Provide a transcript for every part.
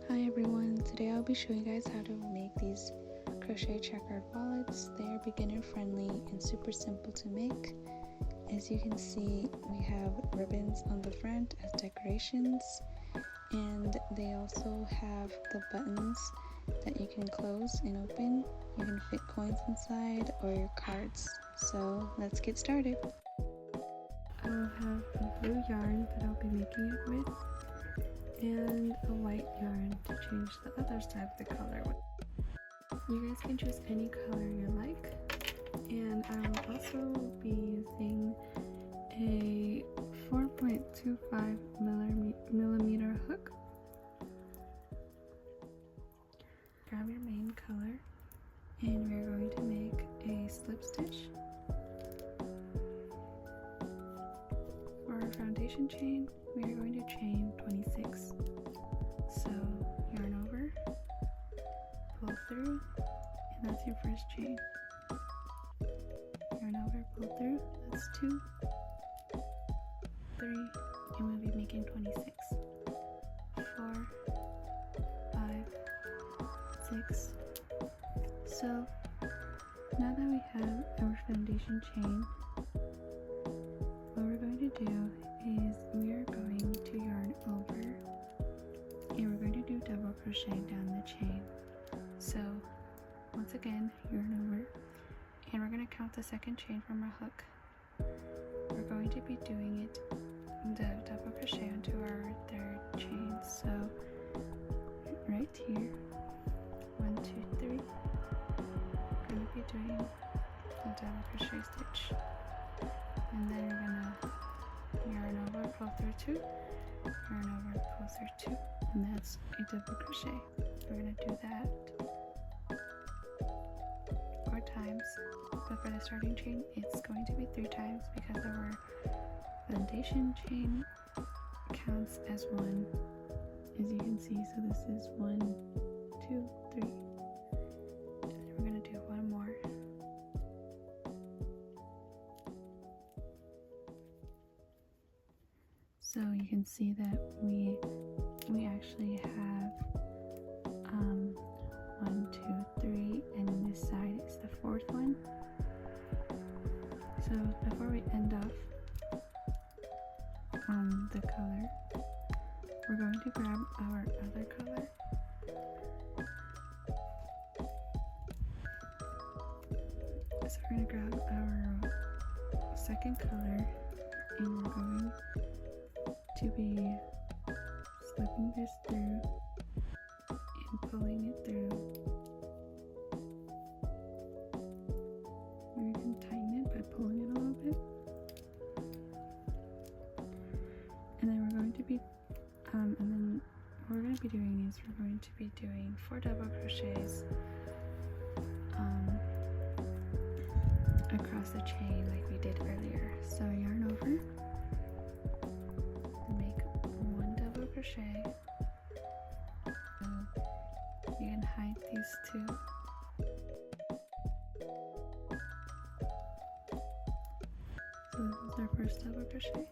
Hi everyone, today I'll be showing you guys how to make these crochet checkered wallets. They are beginner friendly and super simple to make. As you can see, we have ribbons on the front as decorations, and they also have the buttons that you can close and open. You can fit coins inside or your cards. So let's get started. I'll have a blue yarn that I'll be making it with, and a white yarn to change the other side of the color with. You guys can choose any color you like, and I will also be using a 4.25 millimeter hook. Grab your main color, and we're going to make a slip stitch. For our foundation chain, we are going to chain 26. So yarn over, pull through, and that's your first chain. Yarn over, pull through, that's 2, 3, and we'll be making 26. 4, 5, 6. So now that we have our foundation chain, what we're going to do is we are going to yarn over, and we're going to do double crochet down the chain. So once again, yarn over, and we're going to count the second chain from our hook. We're going to be doing it the double crochet onto our third chain. So right here, 1, 2, 3, we're going to be doing a double crochet stitch, and then we're going to yarn over, pull through 2, yarn over, pull through 2, and that's a double crochet. We're going to do that 4 times, but for the starting chain it's going to be 3 times because our foundation chain counts as 1, as you can see. So this is 1, 2, 3, and then we're going to do 1 more. So you can see that we actually have 1, 2, 3, and then this side is the 4th one. So before we end off on the color, we're going to grab our other color, so we're going to grab our second color, and we're going to be slipping this through and pulling it through. You can tighten it by pulling it a little bit, and then we're going to be what we're going to be doing is we're going to be doing 4 double crochets across the chain like we did earlier. So yarn over, make 1 double crochet. So you can hide these 2. So this is our first double crochet,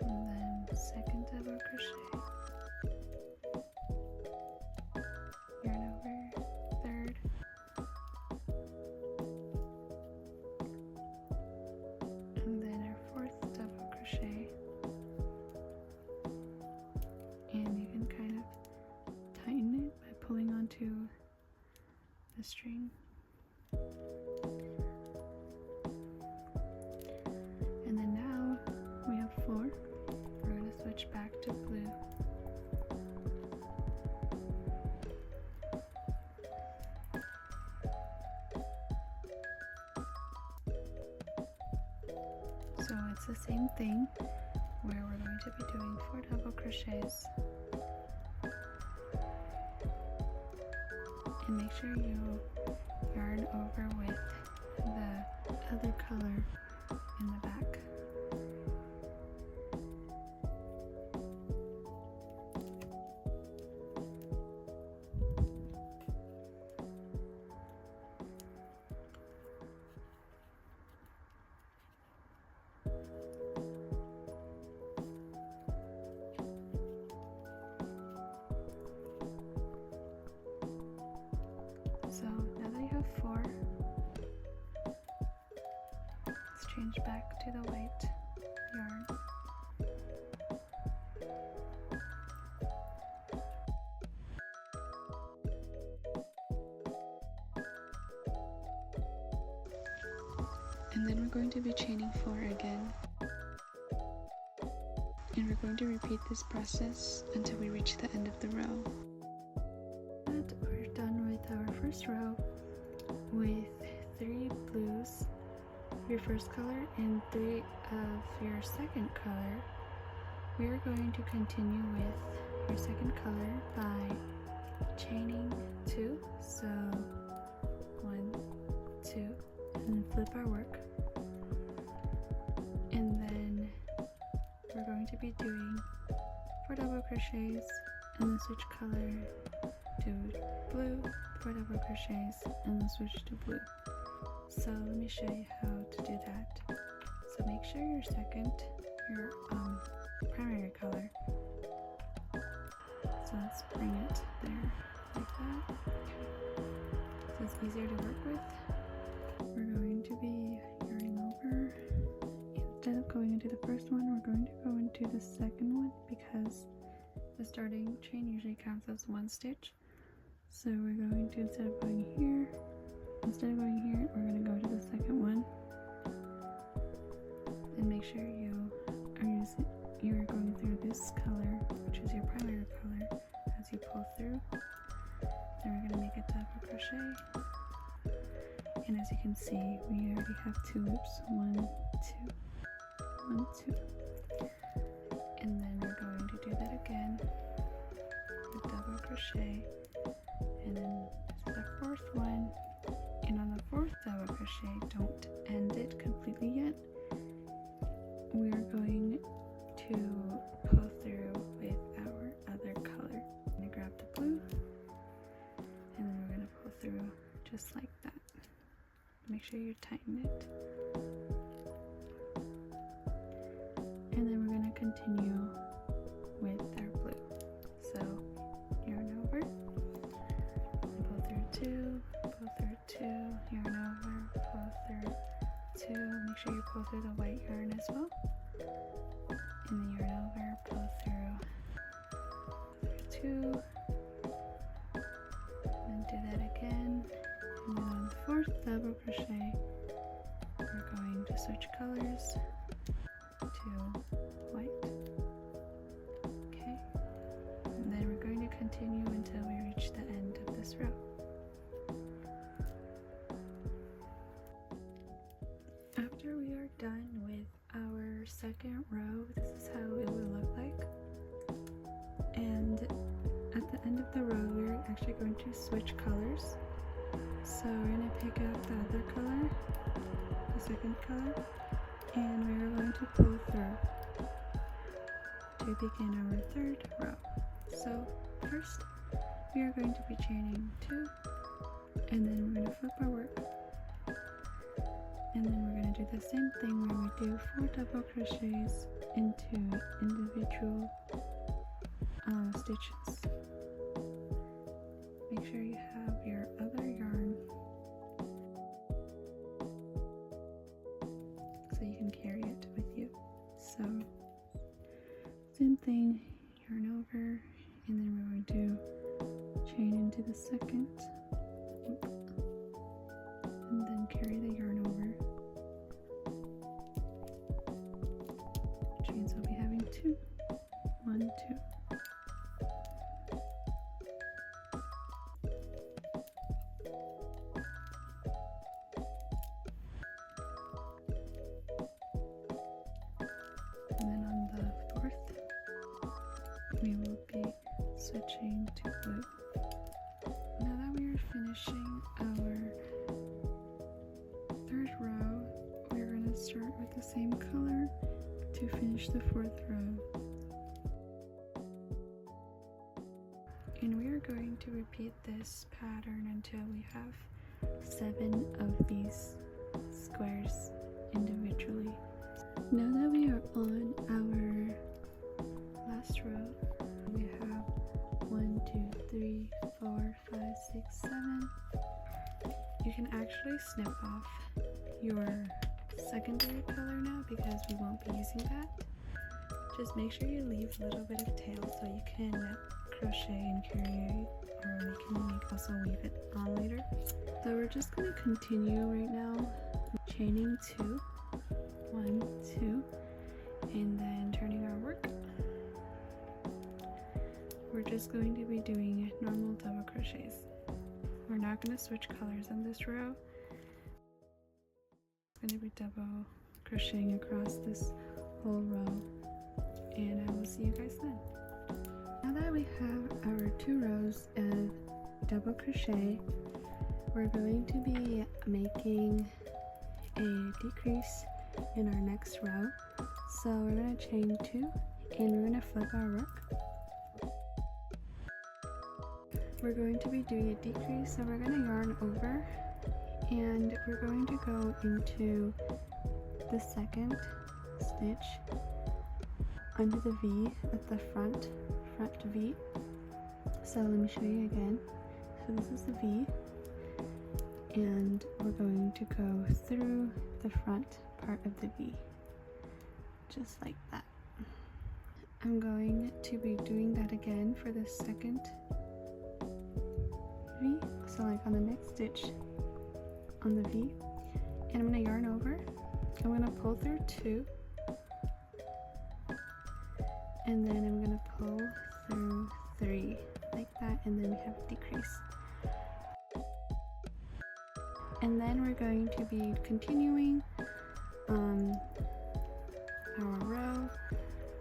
and then second double crochet, yarn over, 3rd, and then our 4th double crochet, and you can kind of tighten it by pulling onto the string. And then now we have 4. We're going to switch back to blue. So it's the same thing where we're going to be doing 4 double crochets. And make sure you yarn over with the other color in the back. change back to the white yarn. And then we're going to be chaining 4 again. And we're going to repeat this process until we reach the end of the row. And we're done with our first row with 3 blues, your first color, and 3 of your second color. We are going to continue with your second color by chaining 2. So 1, 2, and then flip our work. And then we're going to be doing 4 double crochets and then switch color to blue, 4 double crochets, and then switch to blue. So let me show you how to do that. So make sure your primary color. So let's bring it there like that. So it's easier to work with. We're going to be yarning over. Instead of going into the first one, we're going to go into the second one because the starting chain usually counts as 1 stitch. So we're going to, instead of going here, we're going to go to the second one. And make sure you're going through this color, which is your primary color, as you pull through. Then we're going to make a double crochet. And as you can see, we already have 2 loops. 1, 2, 1, 2. And then we're going to do that again with double crochet. And then this is the 4th one. And on the 4th double crochet, don't end it completely yet. We are going to pull through with our other color. I'm going to grab the blue, and then we're going to pull through just like that. Make sure you tighten it. And then we're going to continue with our blue. So yarn over, pull through 2, pull through 2, yarn over, pull through 2. Make sure you pull through the white yarn as well. And then yarn over, pull through 2. And do that again. And then on the 4th double crochet, we're going to switch colors to white. Okay. And then we're going to continue until we reach the end of this row. After we are done with our second row, this is how it will look like. And at the end of the row, we're actually going to switch colors. So we're going to pick out the other color, the second color, and we're going to pull through to begin our 3rd row. So first, we are going to be chaining 2, and then we're going to flip our work. And then we're going to do the same thing where we do 4 double crochets into individual stitches. Make sure you have your other yarn so you can carry it with you. So same thing, yarn over, and then we're going to chain into the second, and then carry the yarn over, which means we'll be having 2, 1, 2. And then on the 4th, we will be switching to blue. Now that we are finishing our 3rd row, we're going to start with the same color to finish the 4th row. And we are going to repeat this pattern until we have 7 of these squares individually. Now that we are on our last row, we have 1, 2, 3, 4, 5, 6, 7. You can actually snip off your secondary color now because we won't be using that. Just make sure you leave a little bit of tail so you can crochet and carry, or you can also weave it on later. So we're just going to continue right now, chaining 2, 1, 2, and then turning our work. We're just going to be doing normal double crochets. We're not going to switch colors on this row. It's going to be double crocheting across this whole row, and I will see you guys then. Now that we have our 2 rows of double crochet, we're going to be making a decrease in our next row. So we're going to chain 2 and we're going to flip our work. We're going to be doing a decrease, so we're going to yarn over and we're going to go into the second stitch under the V at the front V. So let me show you again. So this is the V, and we're going to go through the front part of the V, just like that. I'm going to be doing that again for the second V, so like on the next stitch on the V, and I'm going to yarn over. I'm going to pull through 2, and then I'm going to pull through 3 like that, and then we have a decrease. And then we're going to be continuing our row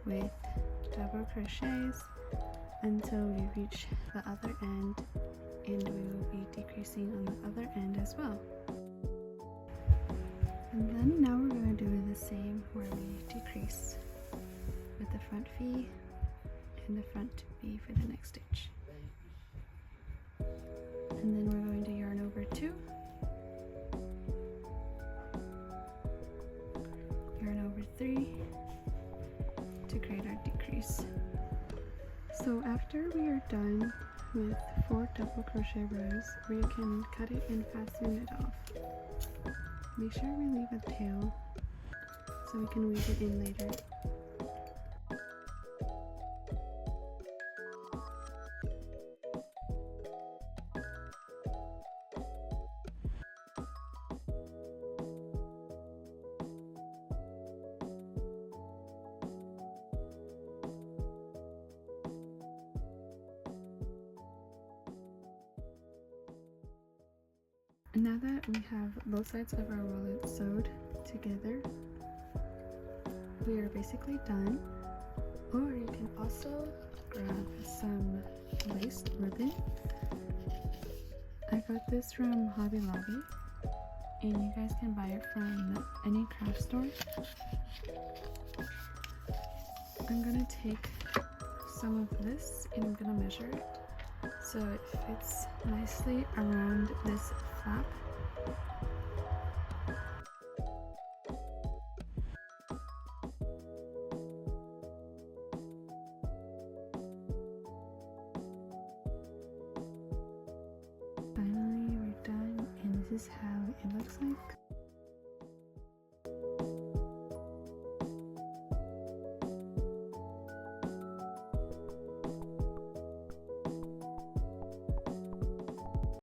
with double crochets until we reach the other end, and we will be decreasing on the other end as well. And then now we're going to do the same where we decrease with the front V and the front V for the next stitch. And then we're going to yarn over 2, yarn over 3 to create our decrease. So after we are done with 4 double crochet rows, we can cut it and fasten it off. Make sure we leave a tail so we can weave it in later. Now that we have both sides of our wallet sewed together, we are basically done. Or you can also grab some lace ribbon. I got this from Hobby Lobby, and you guys can buy it from any craft store. I'm gonna take some of this and I'm gonna measure it so it fits nicely around this flap. Finally, we're done, and this is how it looks like.